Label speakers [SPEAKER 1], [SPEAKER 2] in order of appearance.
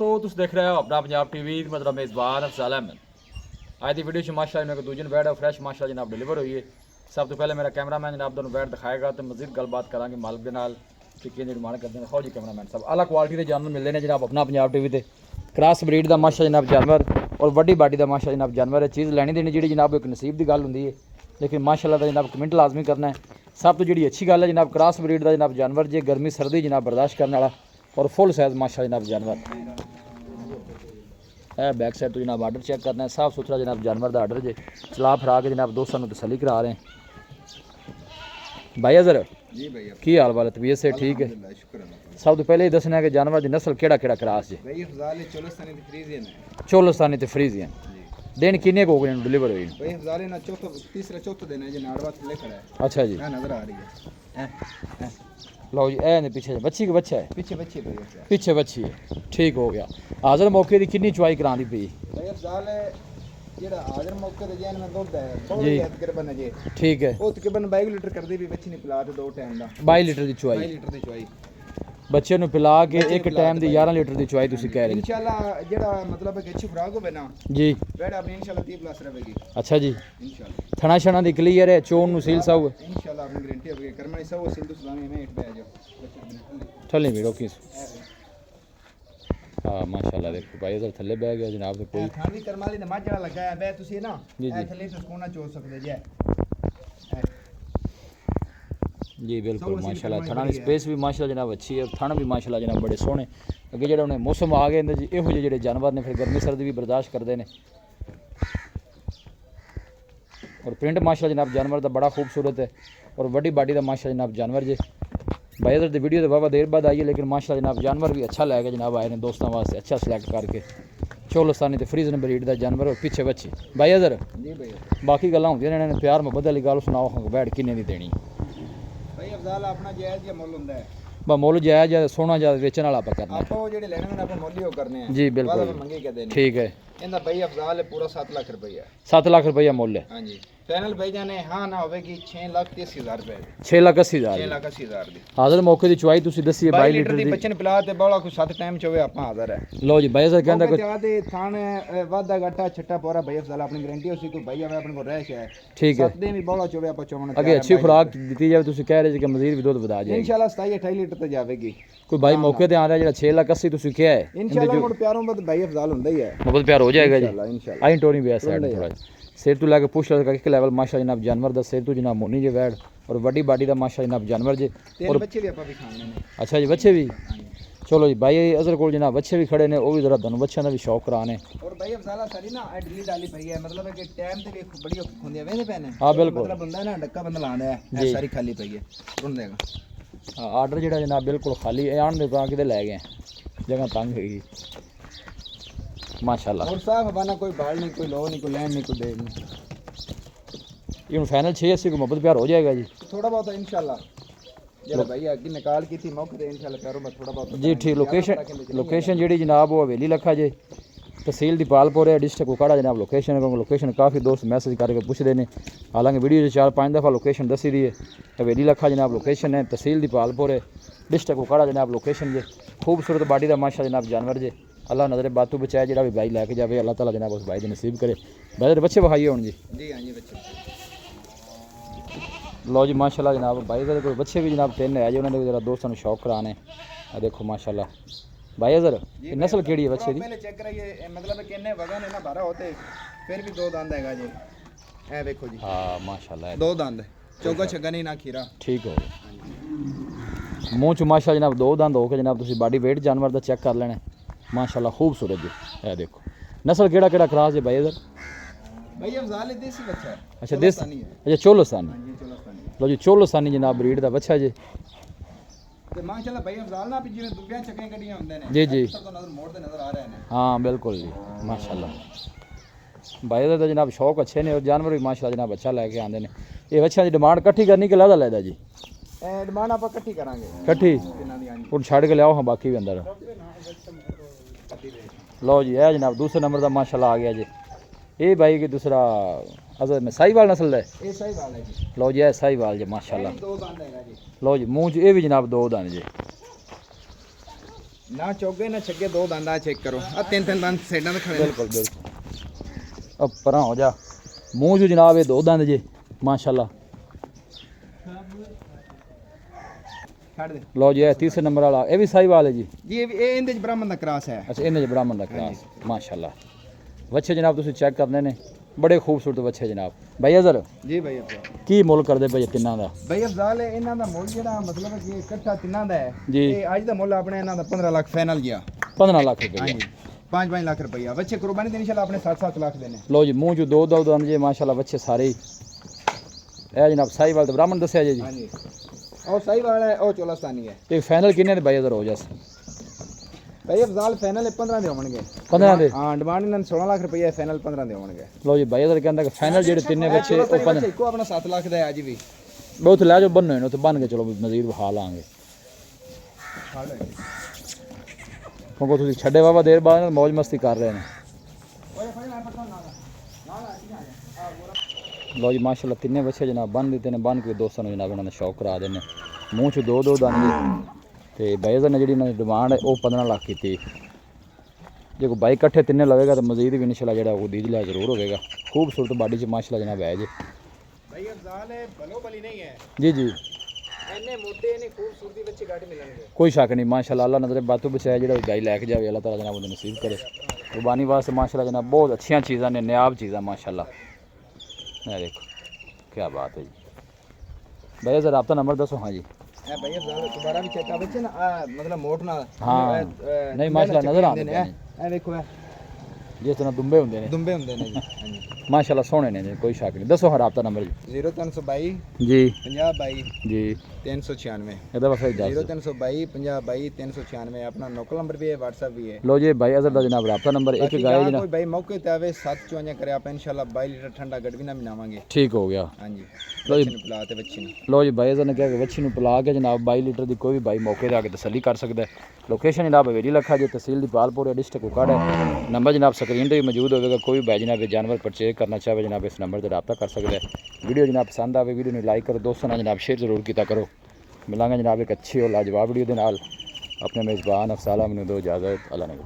[SPEAKER 1] ਦੋਸਤੋ ਤੁਸੀਂ ਦੇਖ ਰਹੇ ਹੋ ਆਪਣਾ ਪੰਜਾਬ ਟੀਵੀ मतलब मेज़बान अफज़ल अहमद। आज की वीडियो माशाअल्लाह मेरे दूजे बैड फ्रैश माशाअल्लाह जनाब डिलीवर हुई है। सब तो पहले मेरा कैमरामैन जनाब तुहानू बैड दिखाएगा तो मजीद गलबात करांगे मालिक के नाल कि किंज डिमांड करते हैं। हो जी कैमरामैन साहब आला क्वालिटी के जानवर मिलते हैं जनाब अपना पंजाब टीवी ते क्रॉस ब्रीड का माशा जनाब जानवर और वड्डी बाडी का माशा जनाब जानवर है। चीज़ लैनी देनी जी जनाब एक नसीब की गल होंगी है, लेकिन माशाअल्लाह जनाब कमेंट लाजमी करना है। सब तो जी अच्छी गल है जनाब क्रॉस ब्रीड का जनाब जानवर जे गर्मी सर्दी जनाब बर्दाश्त करने वाला और फुल साइज माशा जनाब जानवर है। बैक साइड तो जनाब आर्डर चेक करना है, साफ सुथरा जनाब जानवर का आर्डर जे चला फरा के जनाब दोस्तों तसली करा रहे हैं। भाई अजर
[SPEAKER 2] जी भैया
[SPEAKER 1] की हाल वाल तबीयत से ठीक है। सब तो पहले ही दसना है कि जानवर की नस्ल केड़ा केड़ा क्रॉस जे
[SPEAKER 2] भाई अफजाल चोलस्तानी ते फ्रीजियन है।
[SPEAKER 1] चोलस्तानी ते फ्रीजियन दिन किन्ने को हो गए डिलीवर हुई?
[SPEAKER 2] भाई अफजाल ना तीसरा चौथा दिन है जी नाड़वा थल्ले खड़ा है।
[SPEAKER 1] अच्छा जी
[SPEAKER 2] नजर आ रही है।
[SPEAKER 1] लो जी ए ने पीछे बच्ची का बच्चा है,
[SPEAKER 2] पीछे बच्चे भैया
[SPEAKER 1] पीछे बच्ची है, ठीक हो गया। हाजिर मौके की किन्नी चुवाई करानी पई?
[SPEAKER 2] भाई अफजाल जेड़ा हाजिर मौके ते जैन में दुध है
[SPEAKER 1] जी।
[SPEAKER 2] थोड़ी तकरीबन जी
[SPEAKER 1] ठीक है
[SPEAKER 2] ਉਹ ਤਕਰੀਬਨ 22 ਲੀਟਰ ਕਰਦੀ ਵੀ ਬੱਚੀ ਨੇ ਪਿਲਾ ਤੇ 2 ਟਾਈਮ ਦਾ
[SPEAKER 1] 22 ਲੀਟਰ ਦੀ
[SPEAKER 2] 22
[SPEAKER 1] ਚੁਵਾਈ
[SPEAKER 2] ਲੀਟਰ ਦੀ ਚਵਾਈ
[SPEAKER 1] ਬੱਚੇ ਨੂੰ ਪਿਲਾ ਕੇ ਇੱਕ ਟਾਈਮ ਦੀ 11 ਲੀਟਰ ਦੀ ਚੁਵਾਈ ਤੁਸੀਂ ਕਹਿ ਰਹੇ
[SPEAKER 2] ਇਨਸ਼ਾਅੱਲਾ ਜਿਹੜਾ ਮਤਲਬ ਹੈ ਕਿ ਅੱਛੀ ਖੁਰਾਕ ਹੋਵੇ ਨਾ
[SPEAKER 1] ਜੀ।
[SPEAKER 2] ਬੈਡ ਆਪਣੀ ਇਨਸ਼ਾਅੱਲਾ 30 ਪਲੱਸ ਰਹੇਗੀ
[SPEAKER 1] ਅੱਛਾ ਜੀ
[SPEAKER 2] ਇਨਸ਼ਾਅੱਲਾ
[SPEAKER 1] ਥਣਾ ਛਣਾ ਦੀ ਕਲੀਅਰ ਹੈ, ਚੋਣ ਨੂੰ ਸੀਲ ਸਾਊ
[SPEAKER 2] ਇਨਸ਼ਾਅੱਲਾ ਆਪਣੀ ਗਾਰੰਟੀ ਹੋਵੇ ਕਰਮਣੀ ਸਭ ਸਿੰਧੂ ਸੁਦਾਨੀ में हिट पे आ जाओ
[SPEAKER 1] ਥੱਲੇ ਵੀ ਰੋਕੀ हाँ माशाल्लाह देखो भाई इधर थल्ले बह गया जनाब तो कोई
[SPEAKER 2] ਖਾਣ ਦੀ ਕਰਮਾਲੀ ਨੇ ਮੱਝ ਜਿਹੜਾ ਲੱਗਾ ਹੈ ਬੈ ਤੁਸੀਂ ਨਾ
[SPEAKER 1] ਜੀ,
[SPEAKER 2] ਇਹ
[SPEAKER 1] ਜੀ।
[SPEAKER 2] ਥੱਲੇ ਤੋਂ ਸਕੂਨਾ ਚੋ ਸਕਦੇ ਜੇ
[SPEAKER 1] जी बिल्कुल
[SPEAKER 2] सब
[SPEAKER 1] माशाल्लाह
[SPEAKER 2] उसी
[SPEAKER 1] थना
[SPEAKER 2] में
[SPEAKER 1] की स्पेस भी माशाल्लाह जनाब अच्छी है, थन भी माशाल्लाह जनाब बड़े सोहने। अगे जेह्ड़े उन्हें मौसम आ गए जी इहो ਜਿਹੇ ਜਿਹੜੇ जानवर ने फिर गर्मी सर्दी भी बर्दाश्त करते हैं। और प्रिंट माशाल्लाह जनाब जानवर का बड़ा खूबसूरत है और वड्डी बाडी का माशाल्लाह जनाब जानवर जे भाई इधर दी वीडियो तो बाबा देर बाद आई है, लेकिन माशाल्लाह जनाब जानवर भी अच्छा लैके जनाब आए हैं दोस्तों वास्ते अच्छा सिलेक्ट करके। चोलस्तानी ते फ्रीजन ब्रीड का जानवर और पीछे बच्ची भाई इधर
[SPEAKER 2] जी भैया
[SPEAKER 1] बाकी गल्लां होंदियां ने प्यार मुहब्बत वाली गल सुनाओ बैठ किन्ने दी देनी
[SPEAKER 2] ਭਾਈ ਅਫਜ਼ਾਲ ਆਪਣਾ ਜਾਇਜ਼ ਜਿਹਾ ਮੁੱਲ ਹੁੰਦਾ ਹੈ।
[SPEAKER 1] बा मुल जायज है सोना जायज वेचण वाला ਆਪਾਂ करना
[SPEAKER 2] ਆਪਾਂ ਉਹ ਜਿਹੜੇ ਲੈਣੇ ਨੇ ਆਪਾਂ ਮੁੱਲ ਹੀ ਉਹ ਕਰਨੇ ਆ
[SPEAKER 1] जी बिल्कुल
[SPEAKER 2] ਬਾਅਦ ਵਿੱਚ ਮੰਗੇ ਕਹਦੇ ਨੇ
[SPEAKER 1] ठीक है।
[SPEAKER 2] ਇਹਦਾ ਭਾਈ ਅਫਜ਼ਾਲ ਹੈ ਪੂਰਾ 7 ਲੱਖ ਰੁਪਈਆ
[SPEAKER 1] 7 लाख रुपया मुल है,
[SPEAKER 2] ਹਾਂਜੀ ਫਾਈਨਲ ਭਾਈ ਜਾਨੇ ਹਾਂ ਨਾ ਹੋਵੇਗੀ 6,30,000 ਰੁਪਏ
[SPEAKER 1] 6,80,000
[SPEAKER 2] 6,80,000 ਦੀ
[SPEAKER 1] हाजिर मौके की चुवाई तुसी दसी है 22 लीटर
[SPEAKER 2] ਦੀ
[SPEAKER 1] दी।
[SPEAKER 2] ਬੱਚਨ ਪਿਲਾ ਤੇ ਬੋਲਾ ਕੋਈ 7 ਟਾਈਮ ਚ ਹੋਵੇ ਆਪਾਂ ਹਾਜ਼ਰ ਹੈ।
[SPEAKER 1] लो जी भाई सर कहंदा
[SPEAKER 2] ਮੌਕੇ ਤੇ ਆਦੇ ਥਾਣ ਵਾਧਾ ਘਾਟਾ ਛੱਟਾ ਪੋਰਾ ਭਾਈ ਅਫਜ਼ਾਲ ਆਪਣੀ ਗਾਰੰਟੀ ਉਸੇ ਕੋਈ ਭਾਈ ਆਵੇ ਆਪਣੇ ਕੋਲ ਰਹਿ ਹੈ
[SPEAKER 1] ठीक है।
[SPEAKER 2] 7 ਦਿਨ ਵੀ ਬੋਲਾ ਚੋਵੇ ਆਪਾਂ ਚੋਵਣ
[SPEAKER 1] अगे अच्छी खुराक दी जाए तुसी कह रहे जी कि मजीद भी दूध बता जाए
[SPEAKER 2] ਇਨਸ਼ਾਅੱਲਾ 27-28 ਲੀਟਰ ਤੇ ਜਾਵੇਗੀ
[SPEAKER 1] कोई भाई मौके ते आ रहा जेड़ा 6,80,000 तुसी क्या है
[SPEAKER 2] ਇਨਸ਼ਾਅੱਲਾ ਮੁੜ ਪਿਆਰੋਂ ਬਾਅਦ ਭਾਈ ਅਫਜ਼ਾਲ ਹੁੰਦਾ ਹੀ ਹੈ
[SPEAKER 1] मुहब्बत प्यार हो जाएगा जी।
[SPEAKER 2] ਇਨਸ਼ਾਅੱਲਾ
[SPEAKER 1] आई टोनी भी साइड थोड़ा सिर तो लैके पुछ लगा कि लेवल माशा जनाब जानवर दा सिर तो जनाब मोनी जे वैड और वड्डी बाडी दा माशा जनाब जानवर जे
[SPEAKER 2] ਤਿੰਨ ਬੱਚੇ ਵੀ ਆਪਾਂ ਵੀ ਖਾਣੇ ਨੇ।
[SPEAKER 1] अच्छा जी बच्चे भी चलो जी भाई अजर को जनाब बच्चे भी खड़े ने वो भी जरा धन बच्चों का भी शौक कराने
[SPEAKER 2] और भाई अफजाला सारी ना डिलीट वाली पई है मतलब है कि टाइम ते भी बड़ी होंदी है वेंदे पैने
[SPEAKER 1] हाँ बिल्कुल
[SPEAKER 2] मतलब बंदा ना डक्का बंदा लांदा है
[SPEAKER 1] जी।
[SPEAKER 2] सारी खाली पई है रुन देगा
[SPEAKER 1] आर्डर जेड़ा जनाब बिल्कुल खाली आन दे पा किते लै गए जगह तंग हैगी माशाल्लाह।
[SPEAKER 2] और साफ बना कोई भाड़ नहीं कोई लो नहीं कोई लैंड नहीं कोई दे नहीं
[SPEAKER 1] ये फाइनल 680 को मोहब्बत प्यार हो जाएगा जी।
[SPEAKER 2] थोड़ा बहुत इंशाल्लाह जरा भैया की निकाल की थी मौके ते इंशाल्लाह करो मैं थोड़ा बहुत
[SPEAKER 1] जी ठीक। लोकेशन जेड़ी जनाब वो हवेली लखा जे तहसील दीपालपुर है डिस्ट्रिक्ट कोकाड़ा जनाब लोकेशन है। लोकेशन काफ़ी दोस्त मैसेज करके पूछते हैं, हालांकि वीडियो 4-5 दफ़ा लोकेशन दसी दी है। हवेली लखा जनाब लोकेशन है, तहसील दीपालपुर है, डिस्ट्रिक्ट कोकाड़ा जनाब लोकेशन जे। खूबसूरत बाडी का माशा जनाब जानवर जे अल्लाह नजर बातू बचाए जो भी भाई लैके जाए अल्लाह ताला जनाब उस भाई की नसीब करे। भाई बच्चे बहाइए हूँ जी
[SPEAKER 2] जी हां जी बच्चे
[SPEAKER 1] लो जी माशाल्लाह जनाब भाई का कोई बच्चे भी जनाब 3 है जी उन्होंने भी जरा दोस्तों शौक कराने देखो माशाल्लाह। भाई अजर ये नस्ल केड़ी है बच्चे दी?
[SPEAKER 2] पहले चेक कराइए मतलब कितने वजन है ना भरा होते फिर भी 2 दांत हैगा जी ए देखो जी
[SPEAKER 1] हाँ माशाल्लाह
[SPEAKER 2] 2 दांत चौगा छगा नहीं ना खीरा
[SPEAKER 1] ठीक हो गया। मुँह च माशा जनाब 2 दंद हो के जनाब तुसी बॉडी वेट जानवर का चेक कर लेना माशाल्लाह खूबसूरत जी। ए देखो नस्ल केड़ा केड़ा क्रॉस है भाई इधर?
[SPEAKER 2] भाई अफजाल देसी बच्चा है।
[SPEAKER 1] अच्छा देसी अच्छा चोलस्तानी
[SPEAKER 2] जी चोलस्तानी
[SPEAKER 1] लो जी चोलस्तानी जनाब ब्रीड का बच्चा जी
[SPEAKER 2] ਤੇ ਮਾਸ਼ਾਅੱਲਾ ਭਾਈ ਅਫਜ਼ਾਲ ਨਾ ਵੀ ਜਿਵੇਂ ਦੁੱਬਿਆਂ ਚੱਕੀਆਂ ਕੱਢੀਆਂ ਹੁੰਦੇ ਨੇ
[SPEAKER 1] जी जी
[SPEAKER 2] ਤੋਂ ਨਜ਼ਰ ਮੋੜ ਤੇ ਨਜ਼ਰ ਆ ਰਹੇ ਨੇ।
[SPEAKER 1] हाँ बिल्कुल जी माशाल्लाह। भाई का जनाब शौक अच्छे ने और जानवर भी माशाल्लाह जनाब अच्छा लैके आते हैं। ये बच्चों की डिमांड कट्ठी करनी कि लहदा लैदा जी?
[SPEAKER 2] ਇਹ ਡਿਮਾਂਡ ਆਪਾਂ ਇਕੱਠੀ ਕਰਾਂਗੇ
[SPEAKER 1] कट्ठी
[SPEAKER 2] ਇਹਨਾਂ ਦੀ ਹਾਂਜੀ
[SPEAKER 1] और छड़ के लियाओ हाँ बाकी भी अंदर लो जी है जनाब दूसरे नंबर का माशाल्लाह आ गया जी। ये भाई की दूसरा अजर में साहीवाल नस्ल है।
[SPEAKER 2] ਇਹ ਸਹੀ ਗੱਲ ਹੈ ਜੀ
[SPEAKER 1] लो जी है साहीवाल जी माशाल्लाह।
[SPEAKER 2] ਇਹ 2 ਦੰਦ ਹੈਗਾ ਜੀ
[SPEAKER 1] लो जी मुँह च ये भी जनाब 2 दाने जी
[SPEAKER 2] ਨਾ ਚੋਗੇ ਨਾ ਛੱਗੇ, ਦੋ ਦੰਦਾਂ ਚੈੱਕ ਕਰੋ ਆ, ਤਿੰਨ ਤਿੰਨ ਦੰਦ ਸਾਈਡਾਂ ਤੇ ਖੜੇ ਨੇ।
[SPEAKER 1] ਬਿਲਕੁਲ ਬਿਲਕੁਲ। अब परा हो जा मूँह जो जनाब ये दो दंद जे माशाल्लाह।
[SPEAKER 2] ਛੱਡ ਦੇ
[SPEAKER 1] लो जी तीसरे नंबर वाला ये भी साहिवाल है जी।
[SPEAKER 2] ਜੀ ਇਹ ਇਹਦੇ ਚ ਬ੍ਰਾਹਮਣ ਦਾ ਕ੍ਰਾਸ ਹੈ।
[SPEAKER 1] अच्छा इन्हें ब्राह्मण का क्लास माशाल्लाह। बच्चे जनाब तुम चेक करने ने बड़े खूबसूरत बच्चे जनाब। भाई अजर
[SPEAKER 2] ਜੀ ਭਾਈ ਅਫਜ਼ਾਲ,
[SPEAKER 1] की मुल करते भाई तिना का?
[SPEAKER 2] ਭਾਈ ਅਫਜ਼ਾਲ ਇਹਨਾਂ ਦਾ ਮੁੱਲ ਜਿਹੜਾ ਮਤਲਬ ਕਿ ਇਕੱਠਾ ਤਿੰਨਾਂ ਦਾ ਹੈ
[SPEAKER 1] ਜੀ।
[SPEAKER 2] ਤੇ ਅੱਜ ਦਾ ਮੁੱਲ ਆਪਣੇ ਇਹਨਾਂ ਦਾ 15 ਲੱਖ ਫਾਈਨਲ ਗਿਆ।
[SPEAKER 1] 15 लाख रुपये।
[SPEAKER 2] ਹਾਂਜੀ 5-5 ਲੱਖ ਰੁਪਈਆ ਬੱਚੇ ਕੁਰਬਾਨੀ ਦੇ ਇਨਸ਼ਾਅੱਲਾ ਆਪਣੇ 7-7 ਲੱਖ ਦੇ ਨੇ।
[SPEAKER 1] लो जी मूँह जो दो दो दंद जे माशाल्लाह बच्चे सारे ए जनाब साहिवाल तो ब्राह्मण दसिया जी।
[SPEAKER 2] ਹਾਂਜੀ ਉਹ ਸਹੀ ਵਾਲਾ ਹੈ, ਉਹ ਚੋਲਾਸਤਾਨੀ ਹੈ।
[SPEAKER 1] एक फाइनल किन्ने दे भाई अजर हो जास?
[SPEAKER 2] ਭਾਈ ਅਫਜ਼ਾਲ ਫਾਈਨਲ 15 ਦੇ ਹੋਣਗੇ।
[SPEAKER 1] 15 दे।
[SPEAKER 2] ਹਾਂ ਡਿਮਾਂਡ ਇਹਨਾਂ 16 ਲੱਖ ਰੁਪਈਆ, ਫਾਈਨਲ 15 ਦੇ ਹੋਣਗੇ।
[SPEAKER 1] लो जी भाई अजर कहता कि फाइनल जेडे तिन्ने बच्चे ओ 15
[SPEAKER 2] ਇੱਕੋ ਆਪਣਾ 7 ਲੱਖ ਦਾ ਹੈ ਅੱਜ ਵੀ।
[SPEAKER 1] बहुत लै जाओ बन्नो तो बन के चलो मजीद बहा लांगे क्योंकि तुम छड़े वावा देर बाद मौज मस्ती कर रहे हैं। लो जी माशाल्लाह तिन्ने बच्चे जनाब बन दिते ने, बन के दोस्तों ने जनाब उन्होंने शौक करा देने। मूँह च दो दो दाने ते बैज़र ने जी उन्होंने डिमांड है वो 15 लाख की थी। जो कोई बाइक कट्ठे तिन्ने लवेगा तो मजीद भी इंशाल्लाह जो दीज लिया जरूर होगा। खूबसूरत बाडी च माशाल्लाह जनाब है जी।
[SPEAKER 2] ਭਾਈ ਅਫਜ਼ਾਲ ਹੈ ਬਲੋ ਬਲੀ ਨਹੀਂ ਹੈ,
[SPEAKER 1] जी जी
[SPEAKER 2] ਇੰਨੇ ਮੋਟੇ ਨੇ ਖੂਬਸੂਰਤੀ ਬੱਚੇ ਘੱਟ ਮਿਲਣਗੇ।
[SPEAKER 1] कोई शक नहीं माशाल्लाह। अल्लाह नजर बातों बचाए जो गाई लैके जाए अल्लाह ताला जनाब उन्हें नसीब करे। कुर्बानी वास्ते माशाल्लाह जनाब बहुत अच्छी चीज़ां ने, नायाब चीज़ां माशाल्लाह। ये देखो क्या बात है जी। भैया सर आपका नंबर दसो। हाँ जी
[SPEAKER 2] ਇਹ ਭਾਈ ਅਫਜ਼ਾਲ ਦੁਬਾਰਾ ਵੀ ਚੈੱਕ ਕਰ ਬੱਚੇ ਨਾ ਮਤਲਬ ਮੋਟ ਨਾਲ।
[SPEAKER 1] हाँ नहीं माशाल्लाह नजर आते
[SPEAKER 2] ਨੇ
[SPEAKER 1] हैं
[SPEAKER 2] ਇਹ ਵੇਖੋ ਇਹ
[SPEAKER 1] जिस तरह दुम्बे होंगे ने
[SPEAKER 2] ਦੁੰਬੇ ਹੁੰਦੇ ਨੇ ਜੀ। ਹਾਂਜੀ
[SPEAKER 1] माशाल्लाह सोहने ने जी, कोई शक नहीं। दसो हर आपका नंबर जी।
[SPEAKER 2] 0322
[SPEAKER 1] जी
[SPEAKER 2] 5022
[SPEAKER 1] जी
[SPEAKER 2] 396
[SPEAKER 1] ਇਹਦਾ ਬਸ ਦੱਸ
[SPEAKER 2] 0322 5022 396 ਆਪਣਾ ਨੋਕਲ ਨੰਬਰ ਵੀ ਹੈ, WhatsApp ਵੀ ਹੈ।
[SPEAKER 1] ਲੋ ਜੀ ਭਾਈ ਅਜ਼ਰ ਦਾ ਜਨਾਬ ਰਾਬਤਾ ਨੰਬਰ ਇੱਕ
[SPEAKER 2] ਬਾਕੀ
[SPEAKER 1] ਗਾਇ
[SPEAKER 2] ਜਾਂ
[SPEAKER 1] ਜਨਾਬ
[SPEAKER 2] ਕੋਈ ਭਾਈ ਮੌਕੇ ਤੇ ਆਵੇ 7 ਚੁਆਈਆਂ ਕਰੇ ਆਪਾਂ ਇਨਸ਼ਾਅੱਲਾ 22 ਲੀਟਰ ਠੰਡਾ ਗੜਵੀ ਨਾ ਮਿਲਾਵਾਂਗੇ।
[SPEAKER 1] ਠੀਕ ਹੋ ਗਿਆ।
[SPEAKER 2] ਹਾਂਜੀ
[SPEAKER 1] ਲਓ ਜੀ।
[SPEAKER 2] ਬੱਚੇ ਨੂੰ ਪਿਲਾ ਤੇ ਬੱਚੀ ਨੂੰ।
[SPEAKER 1] ਲੋ ਜੀ ਭਾਈ ਅਜ਼ਰ ਨੇ ਕਿਹਾ ਕਿ ਵੱਛੀ ਨੂੰ ਪਿਲਾ ਕੇ ਜਨਾਬ 22 ਲੀਟਰ ਦੀ ਕੋਈ ਵੀ ਭਾਈ ਮੌਕੇ ਤੇ ਆ ਕੇ ਤਸੱਲੀ ਕਰ ਸਕਦਾ ਹੈ। ਲੋਕੇਸ਼ਨ ਜਨਾਬ ਹਵੇਲੀ ਲੱਖਾ ਜੀ, ਤਹਿਸੀਲ ਦੀ ਪਾਲਪੁਰ, डिस्ट्रिक्ट कुकाड़ है। नंबर जनाब स्क्रीन पर भी मौजूद होगा। कोई भाई जनाब जानवर परचेज करना चाहे जनाब इस नंबर से रब्ता कर सकता है। वीडियो जनाब पसंद आए वीडियो लाइक करो, दोस्तों ने जनाब शेयर जरूर किया करो। मिलांगे जनाब एक अच्छी और लाजवाब वीडियो के नाल। अपने मेज़बान अफसाला मैनू दो इजाज़त। अल्लाह ने